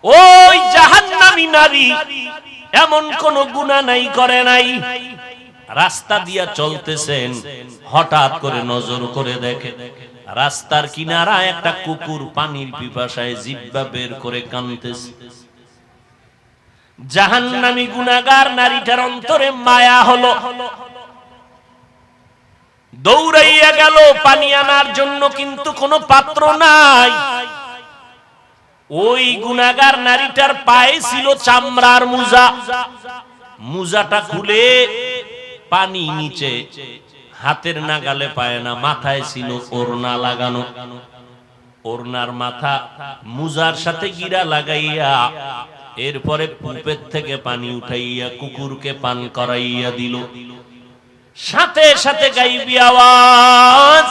ওই জাহান্নামী নারী এমন কোন গুনাহ নাই করে নাই, রাস্তা দিয়া চলতেছেন, হঠাৎ করে নজর করে দেখে রাস্তার কিনারায় একটা কুকুর পানির পিপাসায় জিহ্বা বের করে কাঁদতেছে। জাহান্নামী গুনাহগার নারীটার অন্তরে মায়া হলো, দৌড়াইয়া গেল পানি আনার জন্য, কিন্তু কোনো পাত্র নাই। ওই গুনাহগার নারীটার পায়ে ছিল চামড়ার মোজা, মোজাটা খুলে পানি নিচে, হাতের নাগালে পায় না, মাথায় ছিল ওড়না লাগানো, ওড়নার মাথা মোজার সাথে গিরা লাগাইয়া এরপরে কূপের থেকে পানি উঠাইয়া কুকুরকে পান করাইয়া দিল। সাথে সাথে গাইবি আওয়াজ,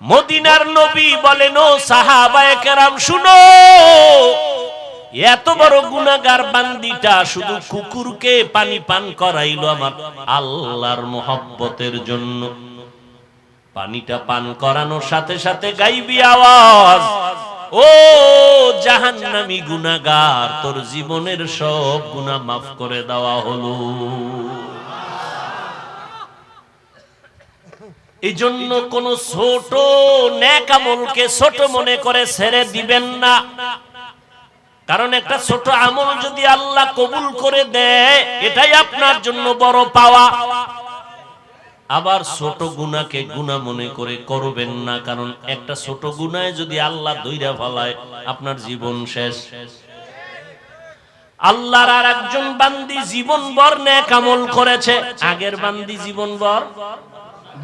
মদিনার নবী বলেন, ও সাহাবায়ে কেরাম শুনো, এত বড় গুনাহগার বান্দিটা শুধু কুকুরকে পানি পান করাইলো আমার আল্লাহর মোহাব্বতের জন্য। পানিটা পান করানোর সাথে সাথে গাইবি আওয়াজ, ও জাহান্নামী গুনাহগার, তোর জীবনের সব গুনাহ মাফ করে দেওয়া হলো। এই জন্য কোন ছোট নেক আমলকে ছোট মনে করে ছেড়ে দিবেন না, কারণ একটা ছোট আমল যদি আল্লাহ কবুল করে দেয় এটাই আপনার জন্য বড় পাওয়া। আবার ছোট গুনাহকে গুনাহ মনে করে করবেন না, কারণ একটা ছোট গুনাহে যদি আল্লাহ ধইরা ফেলায় আপনার জীবন শেষ। আল্লাহর আর একজন বান্দি জীবনভর নেক আমল করেছে, আগের বান্দি জীবনভর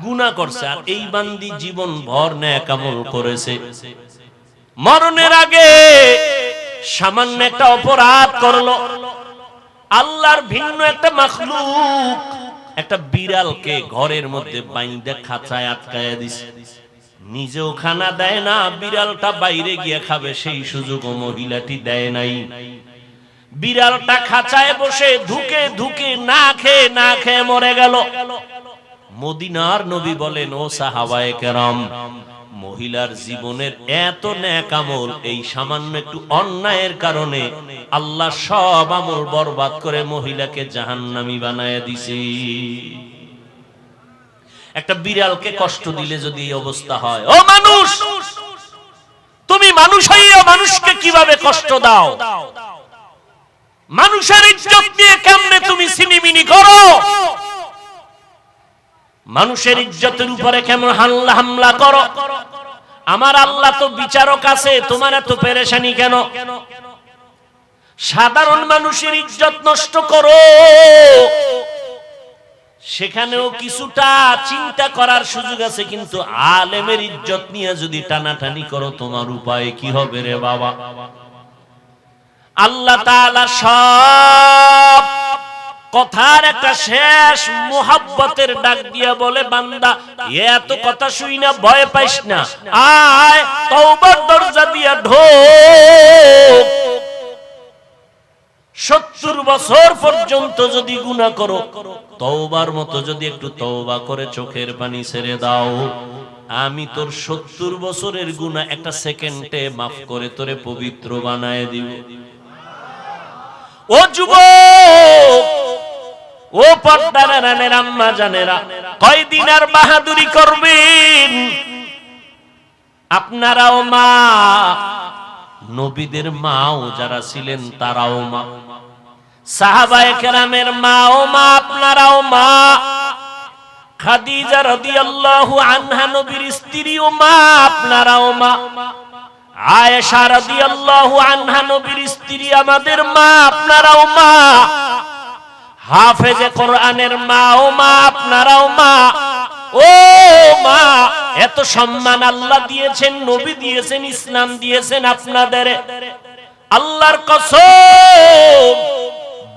গুনাহ করছে, আর এই বান্দি জীবনভর নেক আমল করেছে। মরণের আগে সামান্য একটা অপরাধ করলো, আল্লাহর ভিন্ন একটা মাখলুক একটা বিড়ালকে ঘরের মধ্যে বাইন্ধে খাঁচায় আটকায়া দিছে, নিজেও খানা দেয় না, বিড়ালটা বাইরে গিয়ে খাবে সেই সুযোগও মহিলাটি দেয় নাই। বিড়ালটা খাঁচায় বসে ধুকে ধুকে না খেয়ে মরে গেল। মদিনার নবী বলেন, ও সাহাবায়ে কেরাম, মহিলার জীবনের এত নেক আমল এই সামান্য একটু অন্যায়ের কারণে আল্লাহ সব আমল বরবাদ করে মহিলাকে জাহান্নামী বানায় দিছে। একটা বিড়ালকে কষ্ট দিলে যদি এই অবস্থা হয়, ও মানুষ, তুমি মানুষ হইয়া মানুষকে কিভাবে কষ্ট দাও? মানুষের ইজ্জত নিয়ে কেমনে তুমি সিনিমিনি করো? মানুষের ইজ্জতের উপরে কেমন হামলা করো? আমার আল্লাহ তো বিচারক আছে, তোমার এত পেরেশানি কেন? সাধারণ মানুষের ইজ্জত নষ্ট করো, সেখানেও কিছুটা চিন্তা করার সুযোগ আছে, কিন্তু আলেমের ইজ্জত নিয়ে যদি টানাটানি করো তোমার উপায় কি হবে রে বাবা? আল্লাহ তাআলা সব কথার একটা শেষ মুহাব্বতের ডাক দিয়া বলে, বান্দা এত কথা শুই না ভয় পাইস না, আয় তওবার দরজা দিয়া ঢোক। 70 বছর পর্যন্ত যদি গুনাহ করো, তওবার মতো যদি একটু তওবা করে চোখের পানি ছেড়ে দাও, আমি তোর 70 বছরের গুনাহ একটা সেকেন্ডে মাফ করে তোরে পবিত্র বানায় দিব। ও যুবক, ও পর্দার আড়ালের আম্মা জানেরা, কয়দিন আর বাহাদুরি করবেন? আপনারাও মা, নবীদের মাও যারা ছিলেন তারাও মা, সাহাবায়ে কেরামের মাও মা, আপনারাও মা। খাদিজা রাদিয়াল্লাহু আনহা নবীর স্ত্রীও মা, আপনারাও মা। আয়েশা রাদিয়াল্লাহু আনহা নবীর স্ত্রী, আমাদের মা, আপনারাও মা। হাফেজে কোরআনের মা ও মা, আপনারাও মা। ও মা, এত সম্মান আল্লাহ দিয়েছেন, নবী দিয়েছেন, ইসলাম দিয়েছেন আপনাদের। আল্লাহর কসম,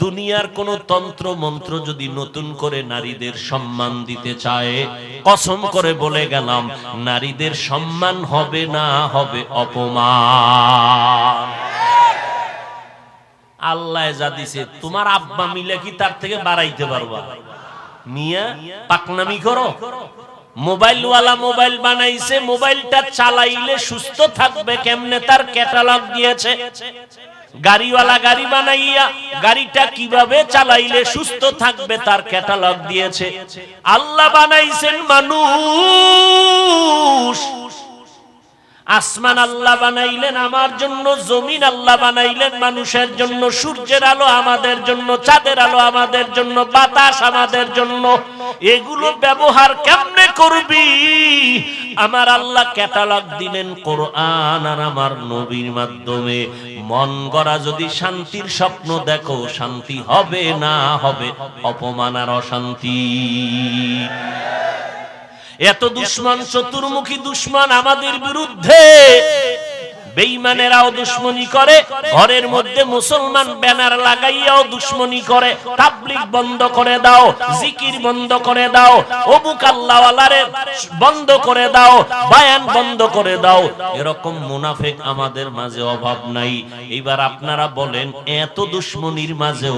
দুনিয়ার কোন তন্ত্র মন্ত্র যদি নতুন করে নারীদের সম্মান দিতে চায়, কসম করে বলে গেলাম, নারীদের সম্মান হবে না, হবে অপমান। আল্লাহ যা দিছে, তোমার আব্বা মিলে কি তার থেকে বাড়াইতে পারবা? মিয়া পাকনামি করো, মোবাইলওয়ালা মোবাইল বানাইছে, মোবাইলটা চালাইলে সুস্থ থাকবে কেমনে তার ক্যাটালগ দিয়েছে। গাড়িওয়ালা গাড়ি বানাইয়া গাড়িটা কিভাবে চালাইলে সুস্থ থাকবে তার ক্যাটালগ দিয়েছে। আল্লাহ বানাইছেন মানুষ, আসমান আল্লাহ বানাইলেন আমার জন্য, জমিন আল্লাহ বানাইলেন মানুষের জন্য, সূর্যের আলো আমাদের জন্য, চাঁদের আলো আমাদের জন্য, বাতাস আমাদের জন্য। এগুলো ব্যবহার কেমনে করবি? আমার আল্লাহ ক্যাটালগ দিলেন কোরআন আর আমার নবীর মাধ্যমে। মন গড়া যদি শান্তির স্বপ্ন দেখো, শান্তি হবে না হবে অপমান আর অশান্তি। এত দুশ্মন, চতুর্মুখী দুশ্মন আমাদের বিরুদ্ধে। বেঈমানেরাও দুশ্মনী করে, ঘরের মধ্যে মুসলমান ব্যানার লাগাইয়াও দুশ্মনী করে। তাবলীগ বন্ধ করে দাও, জিকির বন্ধ করে দাও, অমুক আল্লাহওয়ালারে বন্ধ করে দাও, বয়ান বন্ধ করে দাও। এরকম মুনাফিক আমাদের মাঝে অভাব নাই। এবার আপনারা বলেন, এত দুশ্মনীর মাঝেও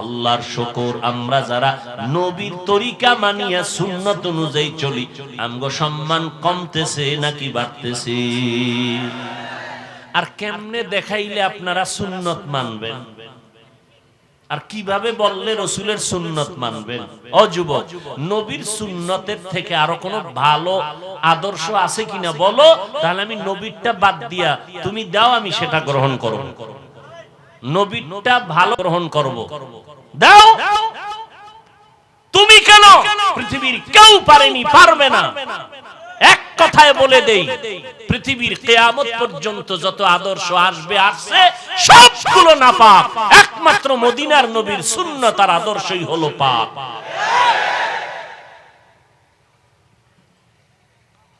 আল্লাহর শুকর, আমরা যারা নবীর তরিকা মানিয়া সুন্নাত অনুযায়ী চলি, আমগো সম্মান কমতেছে নাকি বাড়তেছে? আর কেমনে দেখাইলে আপনারা সুন্নত মানবেন? আর কিভাবে বললে রসুলের সুন্নত মানবেন? ও যুবক, নবীর সুন্নতের থেকে আরো কোনো ভালো আদর্শ আছে কিনা বলো, তাহলে আমি নবীরটা বাদ দিয়া তুমি দাও, আমি সেটা গ্রহণ করব। নবীরটা ভালো গ্রহণ করব, দাও। তুমি কেন? পৃথিবীর কেউ পারেনি, পারবে না। এক কথায় বলে দেই, পৃথিবীর কিয়ামত পর্যন্ত যত আদর্শ আসবে আসছে, সবগুলো নাপাক। একমাত্র মদিনার নবীর সুন্নাত আর আদর্শই হলো পাক।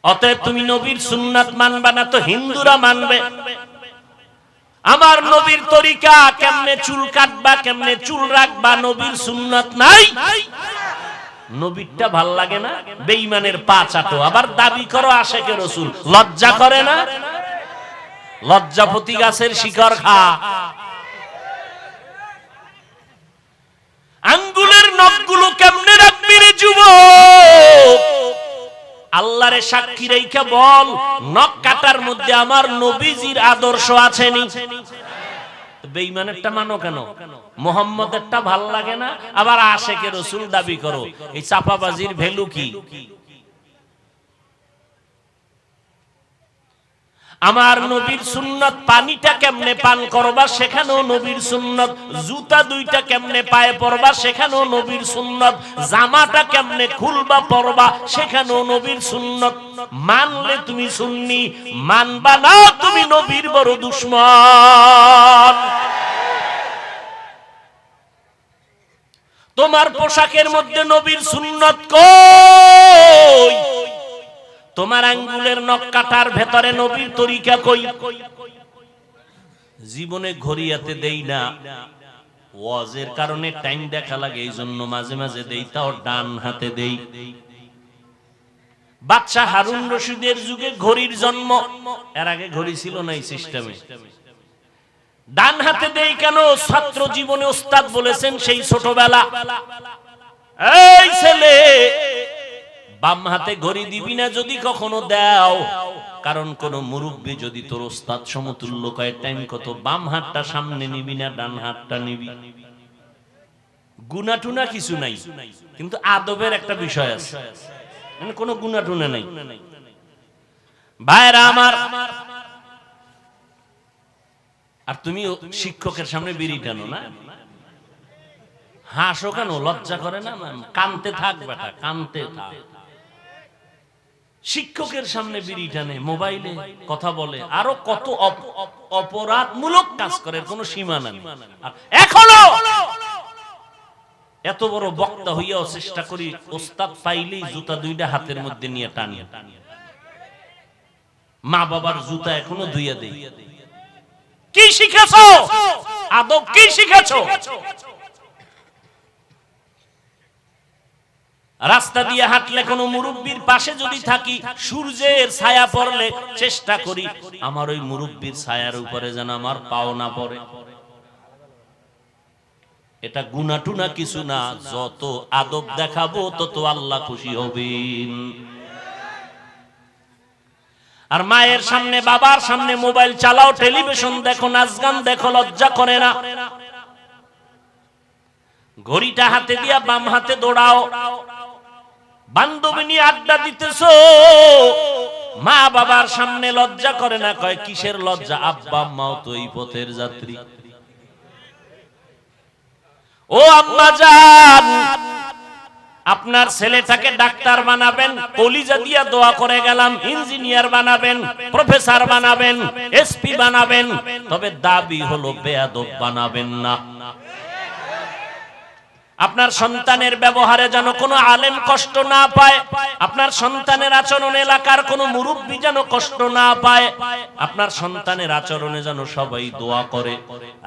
অতএব তুমি নবীর সুন্নাত মানবা না তো হিন্দুরা মানবে। আমার নবীর তরিকা, কেমনে চুল কাটবা, কেমনে চুল রাখবা, নবীর সুন্নাত নাই। নবীরটা ভাল লাগে না, বেঈমানের পা চাটো, আবার দাবি করো আশেকে রসুল। লজ্জা করে না? লজ্জাপতি গাছের শিকড় খা। আঙ্গুলের নখগুলো কেমনে রাখবি রে যুবক? আল্লাহরে সাক্ষী রেখে বল, নখ কাটার মধ্যে আমার নবীজির আদর্শ আছে নি? বেঈমানেরটা মানো কেন? মুহাম্মদেরটা ভাল লাগে না, আবার আশেকে রসুল দাবি করো। এই চাপাবাজির ভ্যালু কি? আমার নবীর সুন্নাত, পানিটা কেমনে পান করবা সেখানেও নবীর সুন্নাত, জুতা দুইটা কেমনে পায়ে পরবা সেখানেও নবীর সুন্নাত, জামাটা কেমনে খুলবা পরবা সেখানেও নবীর সুন্নাত। মানলে তুমি সুন্নি, মানবা না তুমি নবীর বড় দুশমন। তোমার পোশাকের মধ্যে নবীর সুন্নাত কই? তোমার আঙ্গুলের নখ কাটার ভেতরে নবীর তরিকা কই? জীবনে ঘড়িয়াতে দেই না, ওয়াজের কারণে টাইম দেখা লাগে, এই জন্য মাঝে মাঝে দেই, তাও ডান হাতে দেই। বাদশা হারুন রশিদের যুগে ঘড়ির জন্ম, এর আগে ঘড়ি ছিল না এই সিস্টেমে। ডান হাতে দেই কেন? ছাত্র জীবনে ওস্তাদ বলেছেন সেই ছোটবেলা, এই ছেলে বাম হাতে ঘড়ি দিবি না যদি কখনো দাও, কারণ কোন মুরব্বী যদি তোর ওস্তাদ সমতুল্য কয় টাইম কত, বাম হাতটা সামনে নিবি না ডান হাতটা নিবি। গুনাহ টুনা কিছু নাই, কিন্তু আদবের একটা বিষয় আছে, মানে কোনো গুনাহ টুনা নাই। ভাইরা আমার, আর তুমি শিক্ষকের সামনে বিড়ি টানো না, হাসো কেন? লজ্জা করে না? কানতে থাক বেটা, কানতে থাক। শিক্ষকের সামনে বিড়ি টানে, মোবাইলে কথা বলে, আরো কত অপরাধমূলক কাজ করে, কোনো সীমা নাই। এখনো এত বড় বক্তা হইয়াও চেষ্টা করি ওস্তাদ পাইলেই জুতা দুইটা হাতের মধ্যে নিয়ে টানি। মা বাবার জুতা এখনো ধুইয়া দেই। কি শিখেছো? আদব কি শিখেছো? রাস্তা দিয়ে হাঁটলে কোনো মুরব্বির পাশে যদি থাকি, সূর্যের ছায়া পড়লে চেষ্টা করি আমার ওই মুরব্বির ছায়ার উপরে যেন আমার পাও না পড়ে। এটা গুনাহ টুনা কিছু না, যত আদব দেখাবো তত আল্লাহ খুশি হবেন। আর মায়ের সামনে বাবার সামনে মোবাইল চালাও, টেলিভিশন দেখো, নাচ গান দেখো, লজ্জা করে না? ঘড়িটা হাতে দিয়া বাম হাতে দৌড়াও, বান্ধবী নিয়ে আড্ডা দিতেছো, মা বাবার সামনে লজ্জা করে না? কয় কিসের লজ্জা? আব্বা আম্মাও তো এই পথের যাত্রী। ও আম্মা জান, আপনার ছেলেটাকে ডাক্তার বানাবেন, কলিজা দিয়া দোয়া করে গেলাম, ইঞ্জিনিয়ার বানাবেন, প্রফেসর বানাবেন, এসপি বানাবেন, তবে দাবি হলো বেয়াদব বানাবেন না। আপনার সন্তানের ব্যবহারে যেন কোনো আলেম কষ্ট না পায়, আপনার সন্তানের আচরণে এলাকার কোনো মুরব্বী যেন কষ্ট না পায়, আপনার সন্তানের আচরণে যেন সবাই দোয়া করে।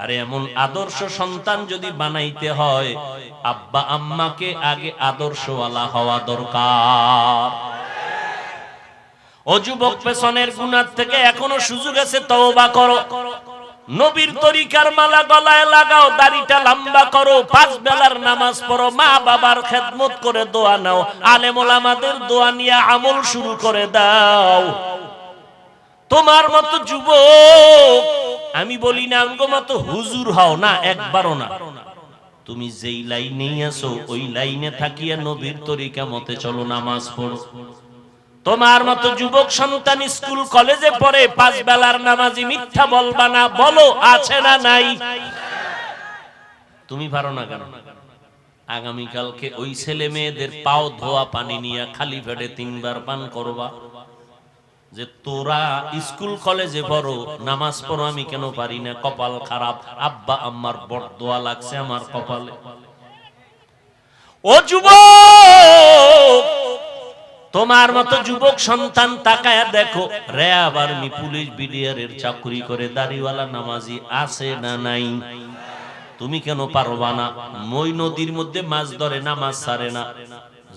আরে এমন আদর্শ সন্তান যদি বানাইতে হয়, আব্বা আম্মাকে আগে আদর্শওয়ালা হওয়া দরকার। ও যুবক, পেছনের গুনাহ থেকে এখনো সুযোগ আছে, তওবা করো। নবীর তরিকার মালা গলায় লাগাও, দাড়িটা লম্বা করো, 5 বেলার নামাজ পড়ো, মা বাবার খেদমত করে দোয়া নাও, আলেম ওলামাদের দোয়া নিয়ে আমল শুরু করে দাও। তোমার মতো যুবক, আমি বলি না আমগো মতো হুজুর হও না, একবারও না। তুমি যেই লাইনেই আছো ওই লাইনে থাকিয়া নবীর তরিকা মতে চলো, নামাজ পড়ো। তোমার মতো যুবক সন্তান স্কুল কলেজে পড়ে, 5 বেলার নামাজি, মিথ্যা বলবা না, বলো আছে না নাই? তুমি পারো না কেন? আগামীকালকে ওই ছেলে মেয়েদের পাও ধোয়া পানি নিয়ে খালি পেটে 3 বার পান করবা, যে তোরা স্কুল কলেজে পড়ো, নামাজ পড়ো, আমি কেন পারি না, কপাল খারাপ, আব্বা আম্মার বরদোয়া লাগছে আমার কপালে। ও যুবক, তোমার মতো যুবক সন্তান তাকায়া দেখো, র্যাব আর্মি পুলিশ বিডিআর এর চাকরি করে দাড়িওয়ালা নামাজি আছে না নাই? তুমি কেন পারবা না? মই নদীর মধ্যে মাছ ধরে, নামাজ ছাড়ে না,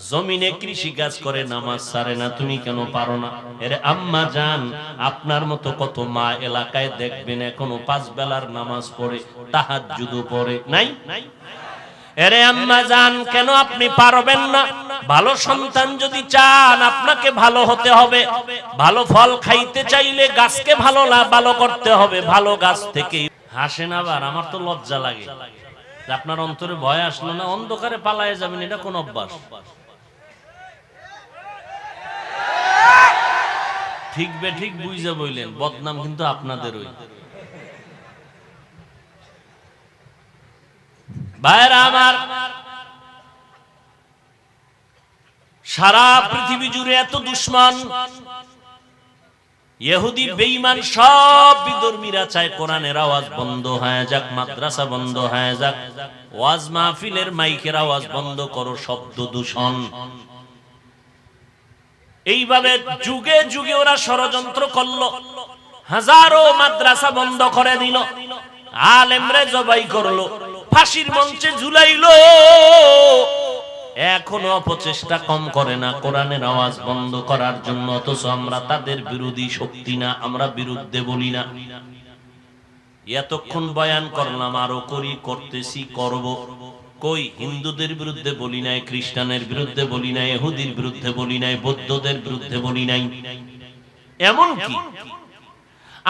জমিনে কৃষি কাজ করে, নামাজ ছাড়ে না, তুমি কেন পারো না? এরে আম্মা জান, আপনার মতো কত মা এলাকায় দেখবেন এখনো 5 বেলার নামাজ পড়ে, তাহাজ্জুদও পড়ে, নাই? এরে আম্মা জান, কেন আপনি পারবেন না? ভালো সন্তান যদি চান, আপনাকে ভালো হতে হবে। ভালো ফল খাইতে চাইলে গাছকে ভালো করতে হবে, ভালো গাছ থেকে। হাসেন আবার, আমার তো লজ্জা লাগে। আপনার অন্তরে ভয় আসলো না? অন্ধকারে পালায়ে যাবেন, এটা কোন অভ্যাস? ঠিক বে ঠিক বুঝে বইলেন, বদনাম কিন্তু আপনাদেরই। ভাইরা আমার, সারা পৃথিবী জুড়ে এত দুশ্মন, ইহুদি বেঈমান সব বিধর্মীরা চায় কোরআনের আওয়াজ বন্ধ হয়ে যাক, মাদ্রাসা বন্ধ হয়ে যাক, ওয়াজ মাহফিলের মাইকের আওয়াজ বন্ধ করো, শব্দ দূষণ। এইভাবে যুগে যুগে ওরা ষড়যন্ত্র করলো, হাজারো মাদ্রাসা বন্ধ করে দিল, আলেমরে জবাই করলো, ফাঁসির মঞ্চে ঝুলাইলো। এখনো অপচেষ্টা কম করে না কোরআনের আওয়াজ বন্ধ করার জন্য, অথচ আমরা তাদের বিরোধী শক্তি না, আমরা বিরুদ্ধে বলি না। এতক্ষণ বয়ান করলাম, আরো করি, করতেছি, করব। কই হিন্দুদের বিরুদ্ধে বলি নাই, খ্রিস্টানের বিরুদ্ধে বলি নাই, ইহুদির বিরুদ্ধে বলি নাই, বৌদ্ধদের বিরুদ্ধে বলি নাই। এমন কি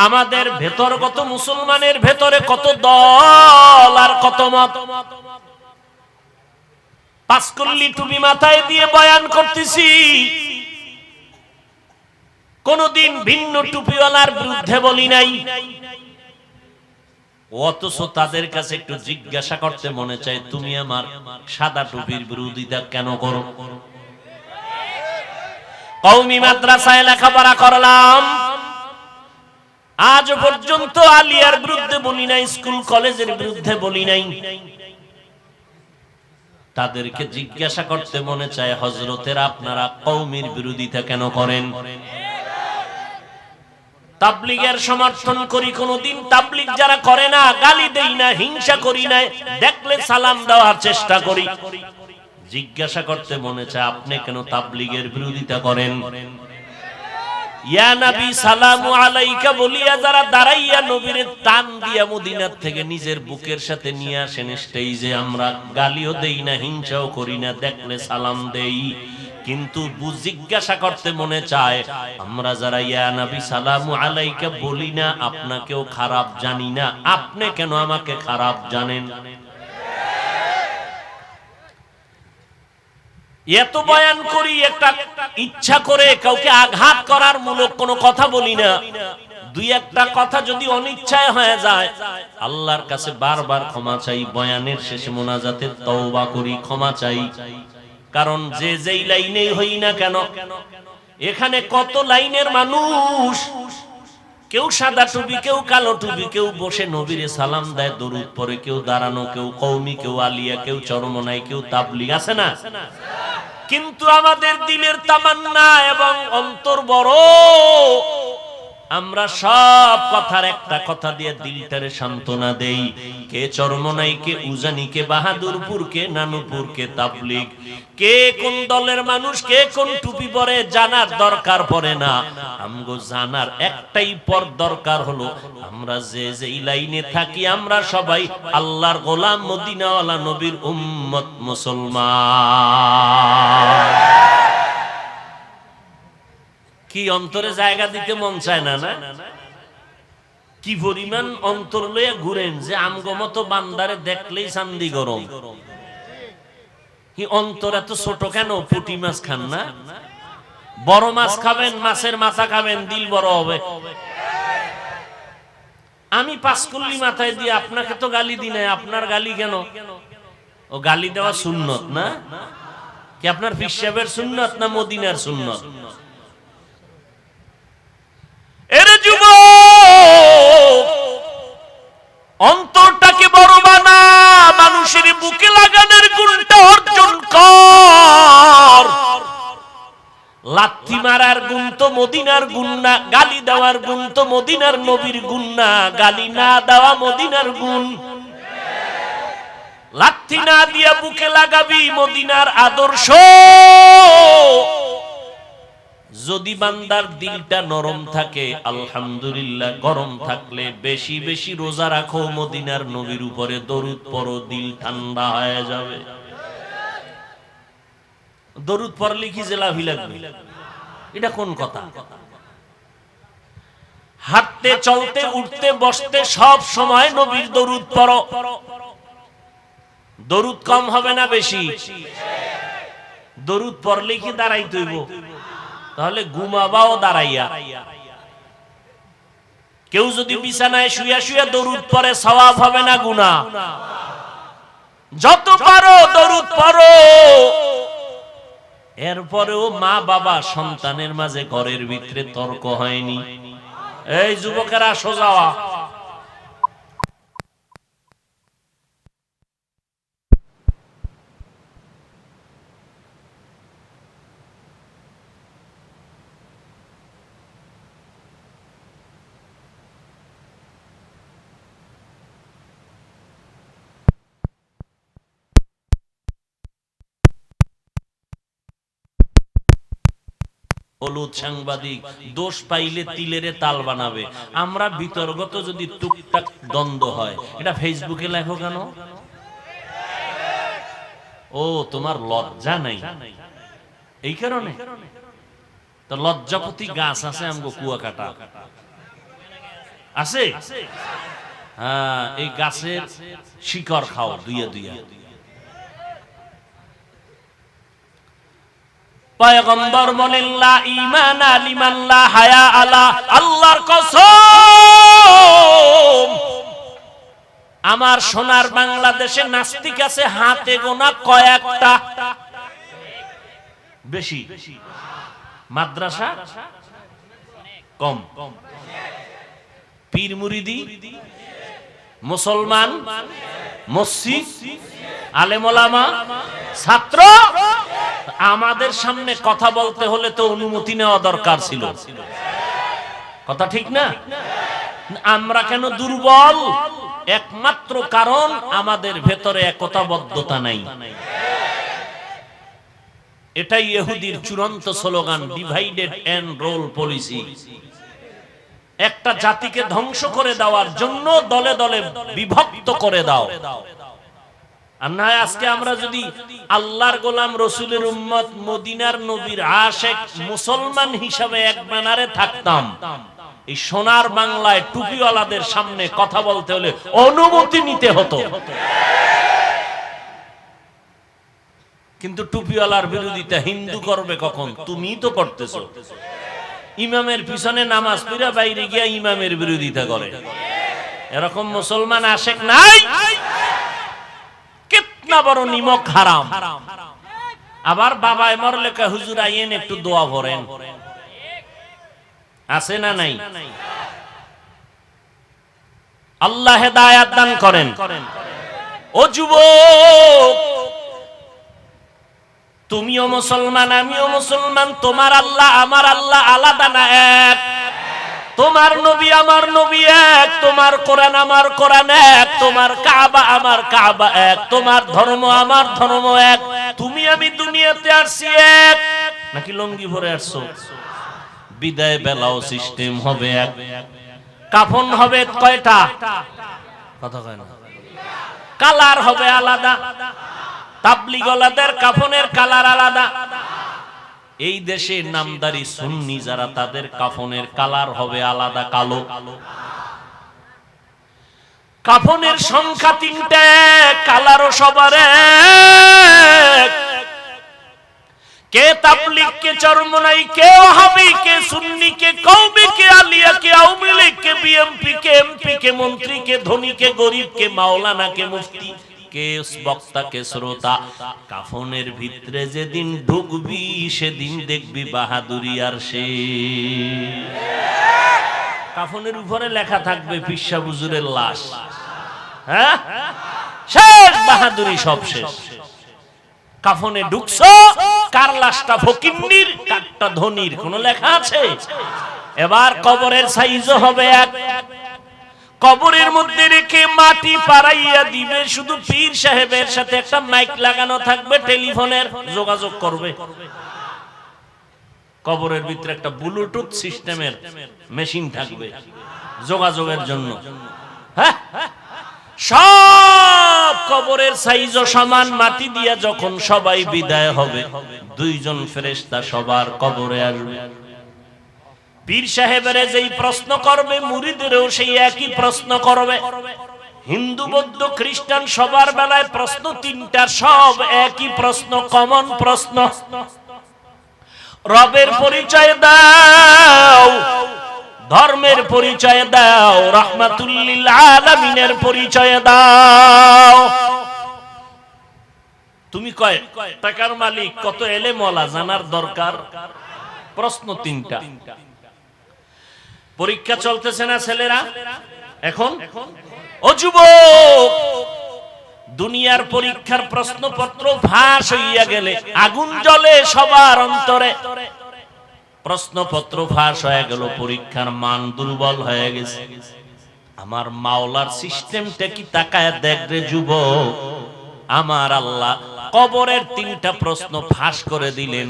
আমাদের ভেতরগত মুসলমানের ভেতরে কত দল আর কত মত। পাঁচকল্লি টুপি মাথায় দিয়ে বয়ান করতেছি, কোনদিন ভিন্ন টুপিওয়ালার বিরুদ্ধে বলি নাই। অথচ তাদের কাছে একটু জিজ্ঞাসা করতে মনে চায়, তুমি আমার সাদা টুপির বিরোধিতা কেন করো? কওমি মাদ্রাসায় লেখাপড়া করলাম, আজ পর্যন্ত আলিয়ার বিরুদ্ধে বলি নাই, স্কুল কলেজের বিরুদ্ধে বলি নাই। তাদেরকে জিজ্ঞাসা করতে মনে চায়, হযরতের আপনারা কওমির বিরোধিতা কেন করেন? তাবলীগের সমর্থন করি, কোনদিন তাবলীগ যারা করে না গালি দেই না, হিংসা করি না, দেখলে সালাম দেওয়ার চেষ্টা করি। জিজ্ঞাসা করতে মনে চায়, আপনি কেন তাবলীগের বিরোধিতা করেন? ইয়া নবী সালামু আলাইকা বলিয়া যারা দাঁড়াইয়া নবীর টান দিয়া মদিনার থেকে নিজের বুকের সাথে নিয়ে আসেন স্টেজে, আমরা গালিও দেই না, হিংসাও করি না, দেখলে সালাম দেই। কিন্তু জিজ্ঞাসা করতে মনে চায়, আমরা যারা ইয়া নবী সালামু আলাইকা বলি না, আপনাকেও খারাপ জানি না, আপনি কেন আমাকে খারাপ জানেন? এত বয়ান করি, একটা ইচ্ছা করে কাউকে আঘাত করার মূলক কোনো কথা বলি না। দুই একটা কথা যদি অনিচ্ছায় হয়ে যায়, আল্লাহর কাছে বারবার ক্ষমা চাই। বয়ানের শেষে মোনাজাতে তওবা করি, ক্ষমা চাই। কারণ যে যেই লাইনেই হই না কেন, এখানে কত লাইনের মানুষ, কেউ সাদা টুপি, কেউ কালো টুপি, কেউ বসে নবীরে সালাম দেয়, দরুদ পড়ে, কেউ দাঁড়ানো, কেউ কওমি, কেউ আলিয়া, কেউ চরমনাই, কেউ তাবলীগ, আছে না? কিন্তু আমাদের দিলের তামান্না এবং অন্তর বড়। আমরা সব কথার একটা কথা দিয়ে দিলটারে সান্ত্বনা দেই। কে চরমনাই, কে উজানি, কে বাহাদুরপুর, কে নানুপুর, কে তাবলীগ, কে কোন দলের মানুষ, কে কোন টুপি পরে জানার দরকার পড়ে না। আমগো জানার একটাই পর দরকার হলো, আমরা যে যেই লাইনে থাকি আমরা সবাই আল্লাহর গোলাম, মদিনাওয়ালা নবীর উম্মত, মুসলমান। কি অন্তরে জায়গা দিতে মন চায় না? না, কি পরিমাণ অন্তর লইয়া ঘুরেন যে আমগো মতো বান্দারে দেখলেই চান্দি গরম। কি অন্তর এত ছোট কেন? পুঁটি মাছ খান না? বড় মাছ খাবেন, মাছের মাথা খাবেন, দিল বড় হবে। আমি পাঁচকুল্লি মাথায় দিয়ে আপনাকে তো গালি দিই না, আপনার গালি কেন? ও গালি দেওয়া সুন্নত না? কি আপনার পীর সাহেবের সুন্নত না মদিনার সুন্নত? এরে যুবক, অন্তরটাকে বড় বানা, মানুষের বুকে লাগানোর গুণটা অর্জন কর। লাথি মারার গুণ তো মদিনার গুণ না, গালি দেওয়ার গুণ তো মদিনার নবীর গুণ না, গালি না দেওয়া মদিনার গুণ। লাথি না দিয়ে বুকে লাগাবি মদিনার আদর্শ। যদি বান্দার দিলটা নরম থাকে, আলহামদুলিল্লাহ। গরম থাকলে বেশি বেশি রোজা রাখো, মদিনার নবীর উপরে দরুদ পড়ো, দিল ঠান্ডা হয়ে যাবে। দরুদ পড়লে কি জেলাভি লাগবে? এটা কোন কথা? হাঁটতে, চলতে, উঠতে, বসতে সব সময় নবীর দরুদ পড়ো। দরুদ কম হবে না বেশি? দরুদ পড়লে কি দাঁড়াইতে হইব? তাহলে ঘুমাবাও দাঁড়াইয়া। কেউ যদি বিছানায় শুয়া শুয়া দরুদ পড়ে, সওয়াব হবে না গুনাহ? যত পারো দরুদ পড়ো। এরপরেও মা বাবা সন্তানের মাঝে ঘরের ভিতরে তর্ক হয়নি। এই যুবকেরা সোজা হও। হলুদ সাংবাদিক দোষ পাইলে তিলেরে তাল বানাবে। আমরা বিতর্কত যদি টুকটাক দ্বন্দ্ব হয়, এটা ফেসবুকে লেখো কেন? ও, তোমার লজ্জা নাই, এই কারণে তো। লজ্জাপতি গাছ আছে আমগো কুয়াকাটা আছে। হ্যাঁ, এই গাছের শিকড় খাও দুইয়া দুইয়া। পয়গম্বর বলেন, লা ঈমানা লিমান লা হায়া আলা। আল্লাহর কসম, আমার সোনার বাংলাদেশে নাস্তিক আছে হাতে গোনা কয়েকটা, বেশি। মাদ্রাসা কম। পীর মুরিদি, মুসলমান, মসজিদ, আলেম ওলামা, ছাত্র। আমাদের সামনে কথা বলতে হলে তো অনুমতি নেওয়া দরকার ছিল। কথা ঠিক না? আমরা কেন দুর্বল? একমাত্র কারণ আমাদের ভেতরে একতাবদ্ধতা নাই। এটাই ইহুদির চূড়ান্ত স্লোগান, ডিভাইডেড এন্ড রোল পলিসি। একটা জাতিকে ধ্বংস করে দেওয়ার জন্য দলে দলে বিভক্ত করে দাও। আর না আজকে আমরা যদি আল্লাহর গোলাম রসুলের উম্মত মদিনার নবীর আশেক মুসলমান হিসাবে এক ব্যানারে থাকতাম, এই সোনার বাংলায় টুপিওয়ালাদের সামনে কথা বলতে হলে অনুমতি নিতে হতো। কিন্তু টুপিওয়ালার বিরোধিতা হিন্দু করবে কখন? তুমিই তো করতেছো। ইমামের পিছনে নামাজ পড়া বাইরে গিয়া ইমামের বিরোধিতা করে, এরকম মুসলমান আশেক নাই? কিতনা বড় নিমক হারাম। আবার বাবায় মরলে কা হুজুর আইয়েন একটু দোয়া ভরেন, আছে না নাই? আল্লাহ হেদায়েত দান করেন। ও যুবক, তুমিও মুসলমান আমিও মুসলমান, তোমার আল্লাহ আমার আল্লাহ আলাদা না এক, তোমার নবী আমার নবী এক, তোমার কোরআন আমার কোরআন এক, তোমার কাবা আমার কাবা এক, তোমার ধর্ম আমার ধর্ম এক। তুমি আমি দুনিয়াতে আসছি এক, নাকি লঙ্গি ভরে আসছো? বিদায় বেলাও সিস্টেম হবে এক। কাফন হবে কয়টা? কথা কয় না। কালার হবে আলাদা, তাবলিগওয়ালাদের কাফনের কালার আলাদা। এই দেশে নামদারি সুন্নি যারা, তাদের কাফনের কালার হবে আলাদা, কালো। কাফনের সংখ্যা 3টে, কালারও সবার এক। কে তাবলিগ, কে চরমনাই, কে ওহাবি, কে সুন্নি, কে কওমি, কে আলিয়া, কে আওয়ামী লীগ, কে বিএমপি, কে এমপি, কে মন্ত্রী, কে ধনী, কে গরিব, কে মাওলানা, কে মুফতি, কে বক্তা, কে শ্রোতা। কাফনের ভিতরে যেদিন ঢুকবি সেদিন দেখবি বাহাদুরি আর সে। কাফনের উপরে লেখা থাকবে পিসা হুজুরের লাশ, হ্যাঁ শেষ বাহাদুরি, সব শেষ। কাফনে ঢুকছো, কার লাশটা ফকিন্নির কারটা ধনীর কোন লেখা আছে? এবার কবরের সাইজও হবে এক। কবরের মধ্যে রেখে মাটি পাড়াইয়া দিবে, শুধু পীর সাহেবের সাথে একটা মাইক লাগানো থাকবে, টেলিফোনের যোগাযোগ করবে। কবরের ভিতরে একটা ব্লুটুথ সিস্টেমের মেশিন থাকবে যোগাযোগের জন্য। হ্যাঁ, সব কবরের সাইজও সমান। মাটি দিয়া যখন সবাই বিদায় হবে, 2 জন ফেরেশতা সবার কবরে আসবে। পীর সাহেবেরা যেই প্রশ্ন করবে, মুরিদেরও সেই একই প্রশ্ন করবে। হিন্দু বৌদ্ধ খ্রিস্টান সবার বেলায় প্রশ্ন 3টা, সব একই প্রশ্ন, কমন প্রশ্ন। রবের পরিচয় দাও, ধর্মের পরিচয় দাও, রাহমাতুল লিল আলামিনের পরিচয় দাও। তুমি কয় টাকার মালিক, কত এলেমওয়ালা, জানার দরকার। প্রশ্ন 3টা। পরীক্ষা চলতেছে না ছেলেরা এখন? ও যুবক, দুনিয়ার পরীক্ষার প্রশ্নপত্র ফাঁস হইয়া গেলে আগুন জ্বলে সবার অন্তরে। প্রশ্নপত্র ফাঁস হয়ে গেল, পরীক্ষার মান দুর্বল হয়ে গেছে। আমার মাওলার সিস্টেমটা কি তাকায় দেখ রে যুবক। আমার আল্লাহ কবরের 3টা প্রশ্ন ফাঁস করে দিলেন।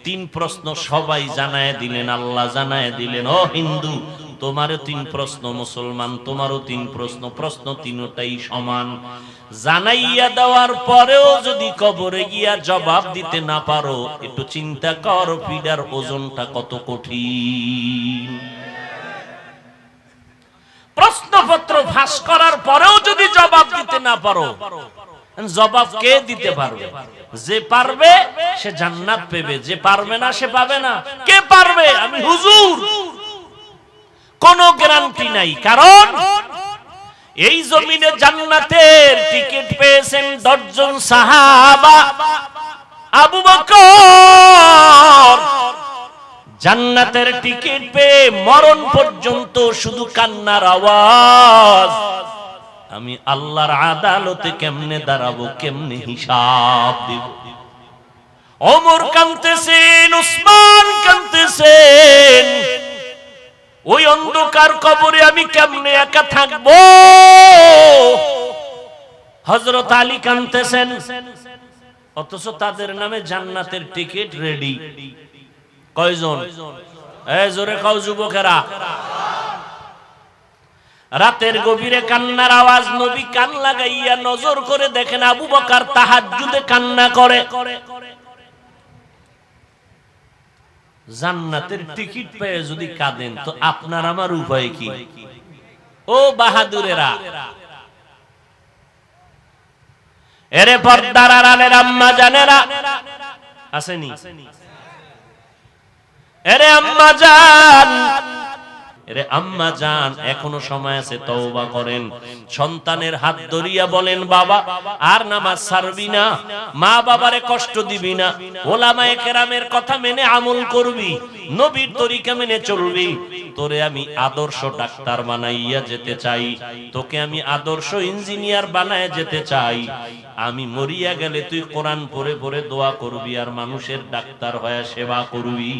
3 প্রশ্ন সবাই জানায় দিলেন, আল্লাহ জানায় দিলেন। ও হিন্দু, তোমারও 3 প্রশ্ন, মুসলমান তোমারও 3 প্রশ্ন, প্রশ্ন 3টাই সমান। জানাইয়া দেওয়ার পরেও যদি কবরে গিয়া জবাব দিতে না পারো, একটু চিন্তা কর পিডার ওজনটা কত কঠিন। প্রশ্নপত্র ফাঁস করার পরেও যদি জবাব দিতে না পারো, জবাব কে দিতে পারবে? যে পারবে সে জান্নাত পাবে, যে পারবে না সে পাবে না। কে পারবে? আমি হুজুর। কোনো গ্যারান্টি নাই, কারণ এই জমিনে জান্নাতের টিকিট পেয়েছেন 10 জন সাহাবা। আবু বকর জান্নাতের টিকিট পেয়ে মরণ পর্যন্ত শুধু কান্নার আওয়াজ। আমি আল্লাহর আদালতে কেমনে দাঁড়াবো, কেমনে হিসাব দিব। ওমর কাঁদতেছেন, উসমান কাঁদতেছেন। ওই অন্ধকার কবরে আমি কেমনে একা থাকবো। হযরত আলী কাঁদতেছেন, অথচ তাদের নামে জান্নাতের টিকিট রেডি। কয়জন? এই জোরে কও যুবকেরা। রাতের গভীরে কান্নার আওয়াজ, নবী কান লাগাইয়া নজর করে দেখেন আবু বকর তাহাজ্জুদে কান্না করে। জান্নাতের টিকিট পেয়ে যদি কাঁদেন তো আপনার আমার উপায় কি? ও বাহাদুরেরা, এরে পর্দার আড়ালের আম্মা জানেরা আসেনি, এরে আম্মা জান, এরে আম্মা জান, এখনো সময় আছে, তওবা করেন। সন্তানের হাত ধরিয়া বলেন, বাবা আর নামাজ ছাড়বি না, মা বাবারে কষ্ট দিবি না, ওলামায়ে কেরামের কথা মেনে আমল করবি, নবীর তরিকা মেনে চলবি। তোরে আমি আদর্শ ডাক্তার বানাইয়া যেতে চাই, তোকে আমি আদর্শ ইঞ্জিনিয়ার বানায় যেতে চাই। আমি মরিয়া গেলে তুই কোরআন পড়ে পড়ে দোয়া করবি আর মানুষের ডাক্তার হয়ে সেবা করবি।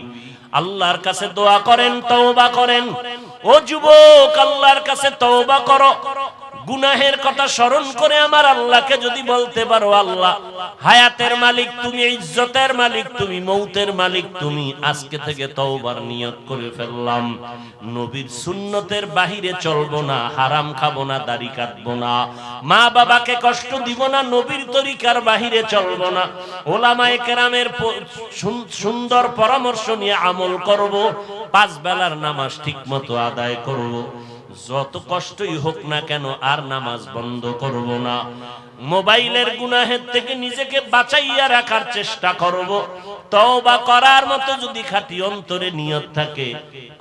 আল্লাহর কাছে দোয়া করেন, তওবা করেন। ও যুবক, আল্লাহর কাছে তওবা করো। গুনাহের কথা স্মরণ করে আমার আল্লাহকে যদি বলতে পারো, আল্লাহ হায়াতের মালিক তুমি, ইজ্জতের মালিক তুমি, মৌতের মালিক তুমি, আজকে থেকে তওবার নিয়ত করে ফেললাম, নবীর সুন্নতের বাহিরে চলবো না, হারাম খাবো না, দাড়ি কাটবো না, মা বাবাকে কষ্ট দিব না, নবীর তরিকার বাহিরে চলবো না, ওলামায়ে কেরামের সুন্দর পরামর্শ নিয়ে আমল করব, 5 বেলার নামাজ ঠিকমতো আদায় করব, যত কষ্টই হোক না কেন আর নামাজ বন্ধ করব না, মোবাইলের গুনাহের থেকে নিজেকে বাঁচাইয়া রাখার চেষ্টা করব। তওবা করার মতো যদি খাঁটি অন্তরে নিয়ত থাকে,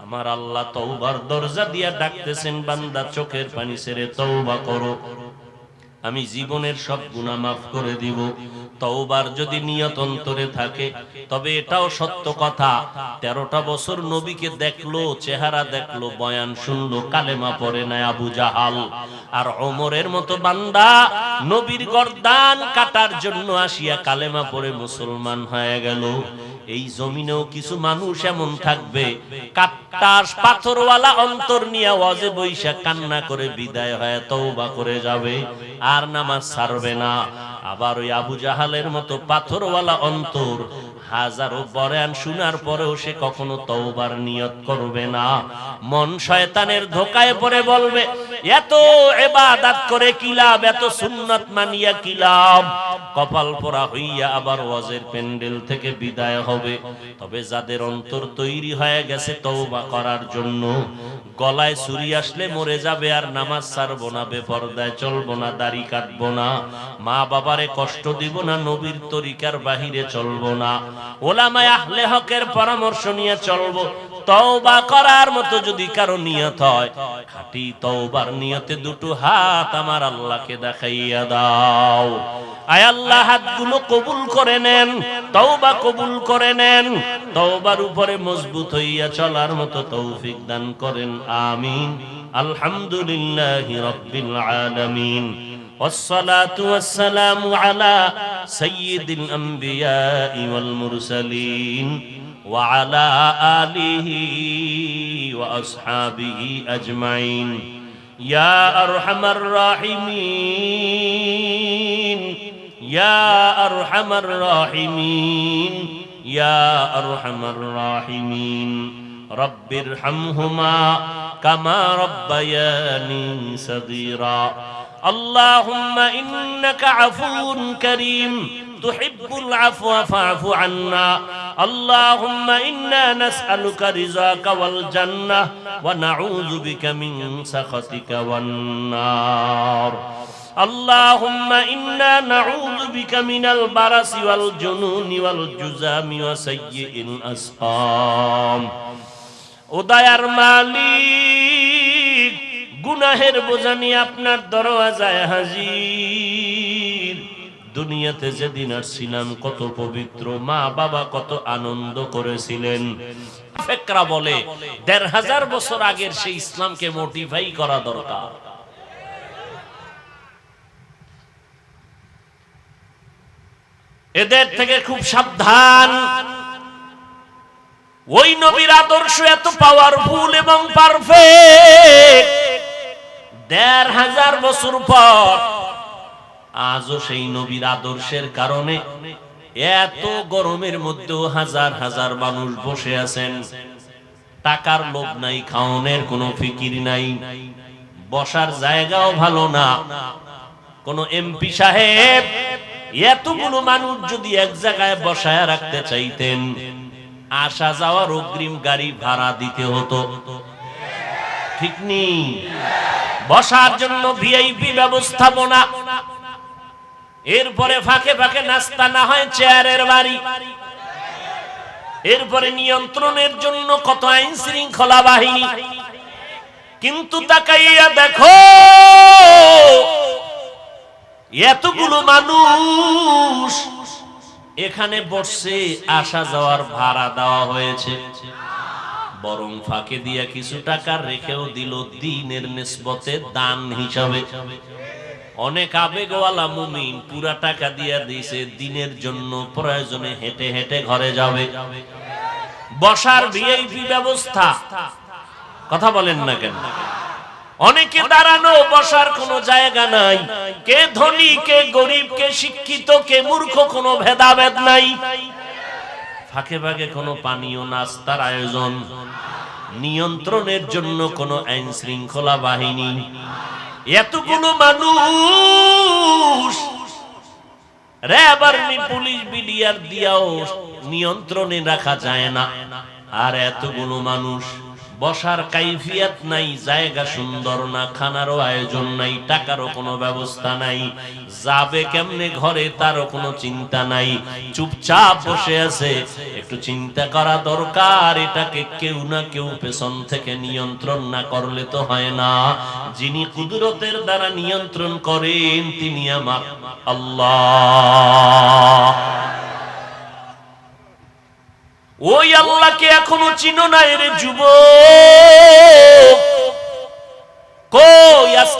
আমার আল্লাহ তওবার দরজা দিয়া ডাকতেছেন, বান্দা চোখের পানি ছেড়ে তওবা করো, আমি জীবনের সব গুনাহ মাফ করে দিব। তওবার যদি নিয়ত অন্তরে থাকে, তবে এটাও সত্য কথা, 13টা বছর নবীকে দেখলো, চেহারা দেখলো, বয়ান শুনলো, কালেমা পড়ে নাই আবু জাহাল। আর ওমরের মতো বান্দা নবীর গর্দান কাটার জন্য আসিয়া কালেমা পড়ে মুসলমান হয়ে গেল। এই জমিনেও কিছু মানুষ এমন থাকবে, কাট্টাস পাথরওয়ালা অন্তর নিয়ে ওয়াজে বৈশা কান্না করে বিদায় হয়ে তওবা করে যাবে, আর নামাজ ছাড়বে না। আবার ওই আবু জাহালের মতো পাথরওয়ালা অন্তর, হাজারো বয়ান শোনার পরেও সে কখনো তওবার নিয়ত করবে না। মন শয়তানের ধোকায় পড়ে বলবে, এত ইবাদত করে কি লাভ, এত সুন্নাত মানিয়া কি লাভ, কপাল পোড়া হইয়া আবার ওয়াজের প্যান্ডেল থেকে বিদায় হবে। তবে যাদের অন্তর তৈরি হয়ে গেছে তওবা করার জন্য, গলায় ছুরি আসলে মরে যাবে আর নামাজ ছাড়বো না, বেপরদায় চলবো না, দাড়ি কাটবো না, মা বাবারে কষ্ট দিব না, নবীর তরিকার বাহিরে চলবো না, ওলামায়ে আহলে হকের পরামর্শ নিয়ে চলবো। তওবা করার মতো যদি কারো নিয়ত হয়, খাঁটি তওবার নিয়তে দুটো হাত আমার আল্লাহকে দেখাইয়া দাও। আয় আল্লাহ, হাতগুলো কবুল করে নেন, তওবা কবুল করে নেন, তওবার উপরে মজবুত হইয়া চলার মতো তৌফিক দান করেন, আমিন। আলহামদুলিল্লাহি রাব্বিল আলামিন, والصلاة والسلام على سيد الأنبياء والمرسلين وعلى آله وأصحابه أجمعين يا أرحم الراحمين يا أرحم الراحمين يا أرحم الراحمين رب ارحمهما كما ربياني صغيرا اللهم إنك عفو كريم تحب العفو فاعف عنا اللهم إنا نسألك رضاك والجنة ونعوذ بك من سخطك والنار اللهم إنا نعوذ بك من البرص والجنون والجذام وسيء الأسقام উদয়ার মালিক, গুনাহের বোঝা নিয়ে আপনার দরওয়াজায় হাজির। দুনিয়াতে যেদিন আসছিলাম কত পবিত্র, মা বাবা কত আনন্দ করেছিলেন। ফেকরা বলে ১৫০০ বছর আগের সেই ইসলামকে মোটিফাই করা দরকার। এদের থেকে খুব সাবধান। ওই নবীর আদর্শ এত পাওয়ারফুল এবং পারফেক্ট, ১৫০০ বছর পর আজও সেই নবীর আদর্শের কারণে এত গরমের মধ্যেও হাজার হাজার মানুষ বসে আছেন। টাকার লোভ নাই, খাওয়ানোর কোনো ফিকির নাই, বসার জায়গাও ভালো না। কোন এমপি সাহেব এতগুলো মানুষ যদি এক জায়গায় বসায় রাখতে চাইতেন, আসা যাওয়ার অগ্রিম গাড়ি ভাড়া দিতে হতো, ঠিক নেই? বসার জন্য ভিআইপি ব্যবস্থাপনা, এরপরে ফাঁকে ফাঁকে নাস্তা, না হয় চেয়ারের বাড়ি, এরপরে নিয়ন্ত্রণের জন্য কত আইন শৃঙ্খলা বাহিনী। কিন্তু তাকাইয়া দেখো, এতগুলো মানুষ এখানে বসে, আসা যাওয়ার ভাড়া দেওয়া হয়েছে, বরং ফাঁকে দিয়া কিছু টাকা রেখেও দিল দ্বীনের নিসবতে দান হিসাবে। অনেক আবেগওয়ালা মুমিন পুরা টাকা দিয়া দিয়েছে দ্বীনের জন্য, প্রয়োজনে হেঁটে হেঁটে ঘরে যাবে। বসার ভিআইপি ব্যবস্থা, কথা বলেন না কেন? অনেকে দাঁড়ানো, বসার কোনো জায়গা নাই। কে ধনী, কে গরিব, কে শিক্ষিত, কে মূর্খ, কোনো ভেদাভেদ নাই। ফাঁকে ফাঁকে কোনো পানীয় নাস্তার আয়োজন, নিয়ন্ত্রণের জন্য কোনো আইন শৃঙ্খলা বাহিনী। এতগুলো মানুষ র‍্যাব, আর্মি, পুলিশ, বিডিআর দিয়াও নিয়ন্ত্রণে রাখা যায় না। আর এতগুলো মানুষ, বসার কাইফিয়াত নাই, জায়গা সুন্দর না, খানারও আয়োজন নাই, টাকারও কোনো ব্যবস্থা নাই, যাবে কেমনে ঘরে তারও কোনো চিন্তা নাই, চুপচাপ বসে আছে। একটু চিন্তা করা দরকার, এটাকে কেউ না কেউ পেছন থেকে নিয়ন্ত্রণ না করলে তো হয় না। যিনি কুদরতের দ্বারা নিয়ন্ত্রণ করেন তিনি আমার আল্লাহ। ওই আল্লাহকে এখনো চিনো না রে যুবক? কই আজকে